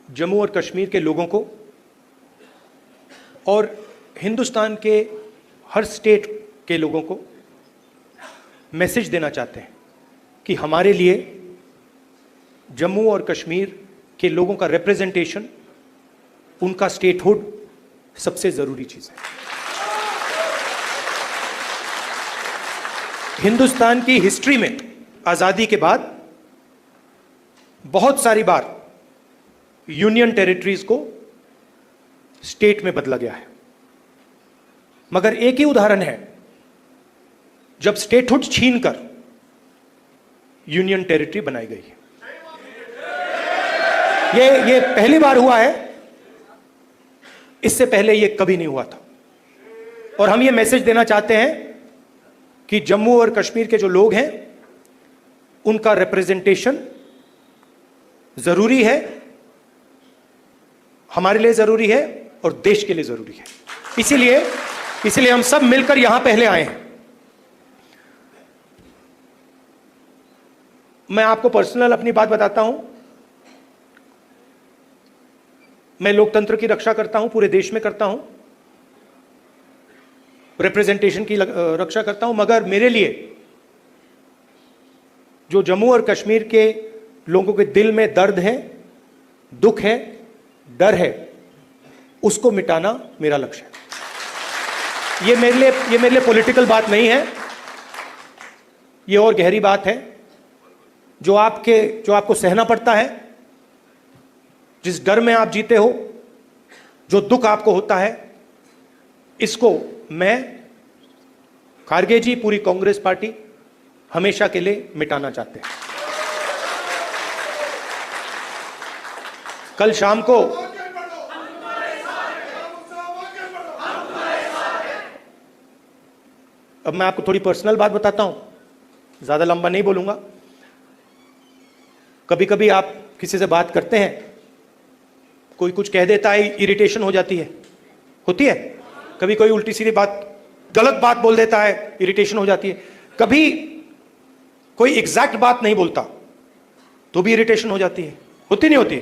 जम्मू और कश्मीर के लोगों को और हिंदुस्तान के हर स्टेट के लोगों को मैसेज देना चाहते हैं कि हमारे लिए जम्मू और कश्मीर के लोगों का रिप्रेजेंटेशन, उनका स्टेटहुड सबसे जरूरी चीज है। हिंदुस्तान की हिस्ट्री में आजादी के बाद बहुत सारी बार यूनियन टेरिटरीज को स्टेट में बदला गया है, मगर एक ही उदाहरण है जब स्टेटहुड छीनकर यूनियन टेरिटरी बनाई गई है। ये पहली बार हुआ है, इससे पहले ये कभी नहीं हुआ था। और हम ये मैसेज देना चाहते हैं कि जम्मू और कश्मीर के जो लोग हैं उनका रिप्रेजेंटेशन जरूरी है, हमारे लिए जरूरी है और देश के लिए जरूरी है। इसीलिए हम सब मिलकर यहां पहले आए हैं। मैं आपको पर्सनल अपनी बात बताता हूं। मैं लोकतंत्र की रक्षा करता हूं, पूरे देश में करता हूं, रिप्रेजेंटेशन की रक्षा करता हूं, मगर मेरे लिए जो जम्मू और कश्मीर के लोगों के दिल में दर्द है, दुख है, डर है, उसको मिटाना मेरा लक्ष्य है। ये मेरे लिए पॉलिटिकल बात नहीं है, ये और गहरी बात है जो आपको सहना पड़ता है, जिस डर में आप जीते हो, जो दुख आपको होता है, इसको मैं, खारगे जी, पूरी कांग्रेस पार्टी हमेशा के लिए मिटाना चाहते हैं। कल शाम को अब मैं आपको थोड़ी पर्सनल बात बताता हूं, ज्यादा लंबा नहीं बोलूंगा। कभी कभी आप किसी से बात करते हैं, कोई कुछ कह देता है, इरिटेशन हो जाती है, होती है। कभी कोई उल्टी सीधी बात, गलत बात बोल देता है, इरिटेशन हो जाती है। कभी कोई एग्जैक्ट बात नहीं बोलता तो भी इरिटेशन हो जाती है, होती नहीं होती।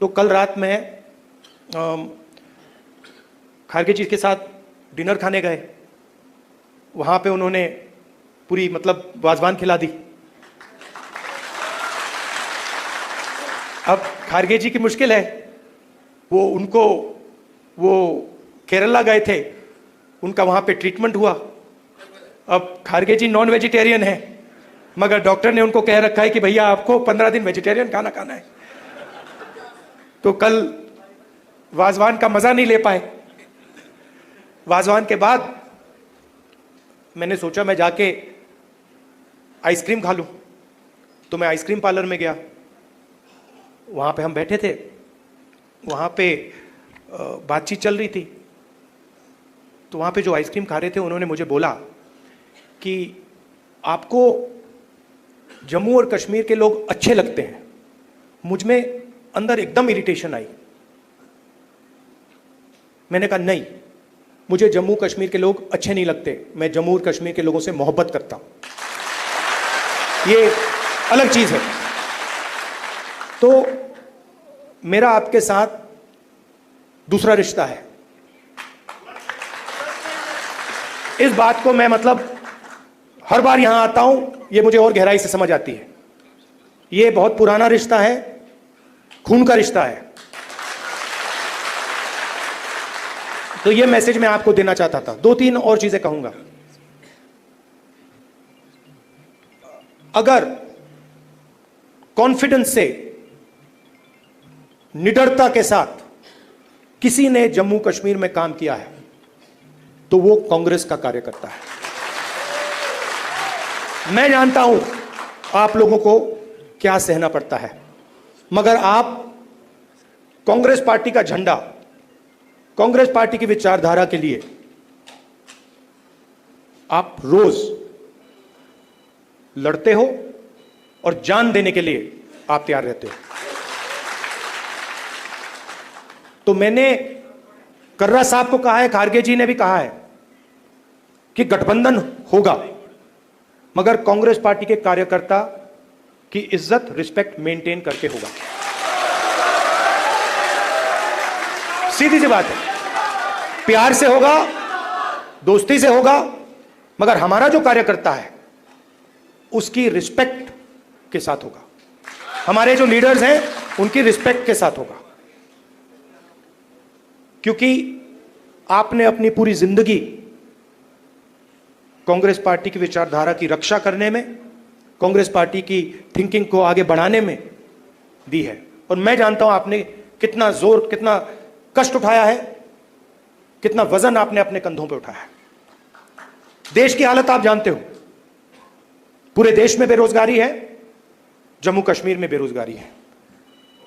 तो कल रात में खारगे जी के साथ डिनर खाने गए, वहां पे उन्होंने पूरी वाजवान खिला दी। अब खारगे जी की मुश्किल है, वो केरला गए थे, उनका वहां पे ट्रीटमेंट हुआ। अब खारगे जी नॉन वेजिटेरियन है, मगर डॉक्टर ने उनको कह रखा है कि भैया आपको 15 दिन वेजिटेरियन खाना खाना है। तो कल वाजवान का मजा नहीं ले पाए। वाजवान के बाद मैंने सोचा मैं जाके आइसक्रीम खा लूं, तो मैं आइसक्रीम पार्लर में गया। वहां पे हम बैठे थे, वहां पे बातचीत चल रही थी। तो वहां पे जो आइसक्रीम खा रहे थे, उन्होंने मुझे बोला कि आपको जम्मू और कश्मीर के लोग अच्छे लगते हैं। मुझ में अंदर एकदम इरिटेशन आई। मैंने कहा नहीं, मुझे जम्मू कश्मीर के लोग अच्छे नहीं लगते, मैं जम्मू और कश्मीर के लोगों से मोहब्बत करता हूं, ये अलग चीज है। तो मेरा आपके साथ दूसरा रिश्ता है। इस बात को मैं हर बार यहां आता हूं, ये मुझे और गहराई से समझ आती है। ये बहुत पुराना रिश्ता है, खून का रिश्ता है। तो ये मैसेज मैं आपको देना चाहता था। 2-3 और चीजें कहूंगा। अगर कॉन्फिडेंस से, निडरता के साथ किसी ने जम्मू कश्मीर में काम किया है तो वो कांग्रेस का कार्यकर्ता है। मैं जानता हूं आप लोगों को क्या सहना पड़ता है, मगर आप कांग्रेस पार्टी का झंडा, कांग्रेस पार्टी की विचारधारा के लिए आप रोज लड़ते हो और जान देने के लिए आप तैयार रहते हो। तो मैंने कर्रा साहब को कहा है, खारगे जी ने भी कहा है कि गठबंधन होगा, मगर कांग्रेस पार्टी के कार्यकर्ता की इज्जत, रिस्पेक्ट मेंटेन करके होगा। सीधी सी बात है, प्यार से होगा, दोस्ती से होगा, मगर हमारा जो कार्यकर्ता है उसकी रिस्पेक्ट के साथ होगा, हमारे जो लीडर्स हैं उनकी रिस्पेक्ट के साथ होगा। क्योंकि आपने अपनी पूरी जिंदगी कांग्रेस पार्टी की विचारधारा की रक्षा करने में, कांग्रेस पार्टी की थिंकिंग को आगे बढ़ाने में दी है। और मैं जानता हूं आपने कितना जोर, कितना कष्ट उठाया है, कितना वजन आपने अपने कंधों पे उठाया है। देश की हालत आप जानते हो, पूरे देश में बेरोजगारी है, जम्मू कश्मीर में बेरोजगारी है।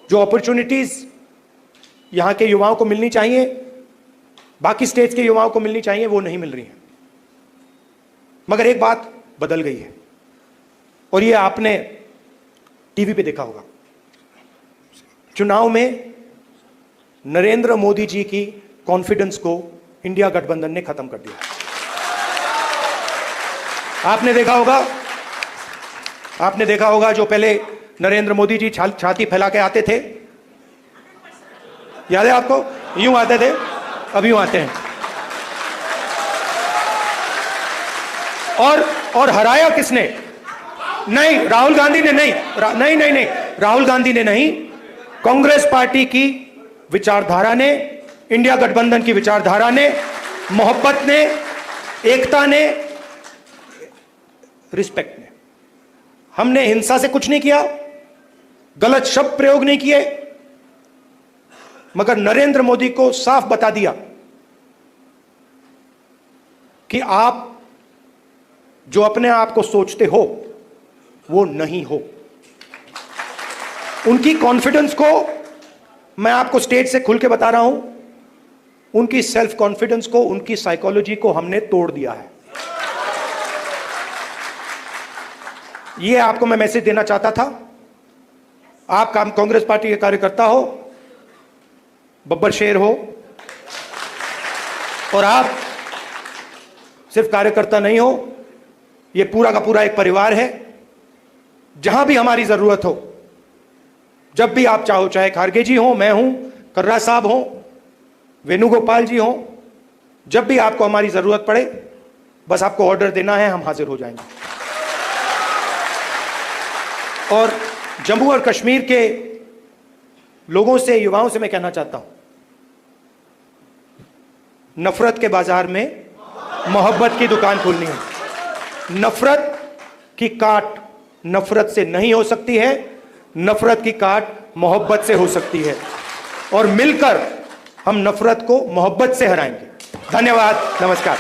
जो अपॉर्चुनिटीज यहां के युवाओं को मिलनी चाहिए, बाकी स्टेट्स के युवाओं को मिलनी चाहिए, वो नहीं मिल रही है। मगर एक बात बदल गई है, और ये आपने टीवी पे देखा होगा। चुनाव में नरेंद्र मोदी जी की कॉन्फिडेंस को इंडिया गठबंधन ने खत्म कर दिया। आपने देखा होगा जो पहले नरेंद्र मोदी जी छाती फैला के आते थे, याद है आपको? यूं आते थे, अब यूं आते हैं। और हराया किसने? नहीं, राहुल गांधी ने नहीं, नहीं, राहुल गांधी ने नहीं, कांग्रेस पार्टी की विचारधारा ने, इंडिया गठबंधन की विचारधारा ने, मोहब्बत ने, एकता ने, रिस्पेक्ट ने। हमने हिंसा से कुछ नहीं किया, गलत शब्द प्रयोग नहीं किए, मगर नरेंद्र मोदी को साफ बता दिया कि आप जो अपने आप को सोचते हो वो नहीं हो। उनकी कॉन्फिडेंस को मैं आपको स्टेज से खुल के बता रहा हूं, उनकी सेल्फ कॉन्फिडेंस को, उनकी साइकोलॉजी को हमने तोड़ दिया है। यह आपको मैं मैसेज देना चाहता था। आप कांग्रेस पार्टी के कार्यकर्ता हो, बब्बर शेर हो, और आप सिर्फ कार्यकर्ता नहीं हो, यह पूरा का पूरा एक परिवार है। जहां भी हमारी जरूरत हो, जब भी आप चाहो, चाहे खारगे जी हो, मैं हूं, कर्रा साहब हो, वेणुगोपाल जी हो, जब भी आपको हमारी जरूरत पड़े, बस आपको ऑर्डर देना है, हम हाजिर हो जाएंगे। और जम्मू और कश्मीर के लोगों से, युवाओं से मैं कहना चाहता हूं, नफरत के बाजार में मोहब्बत की दुकान खोलनी है। नफरत की काट नफरत से नहीं हो सकती है, नफरत की काट मोहब्बत से हो सकती है, और मिलकर हम नफरत को मोहब्बत से हराएंगे। धन्यवाद, नमस्कार।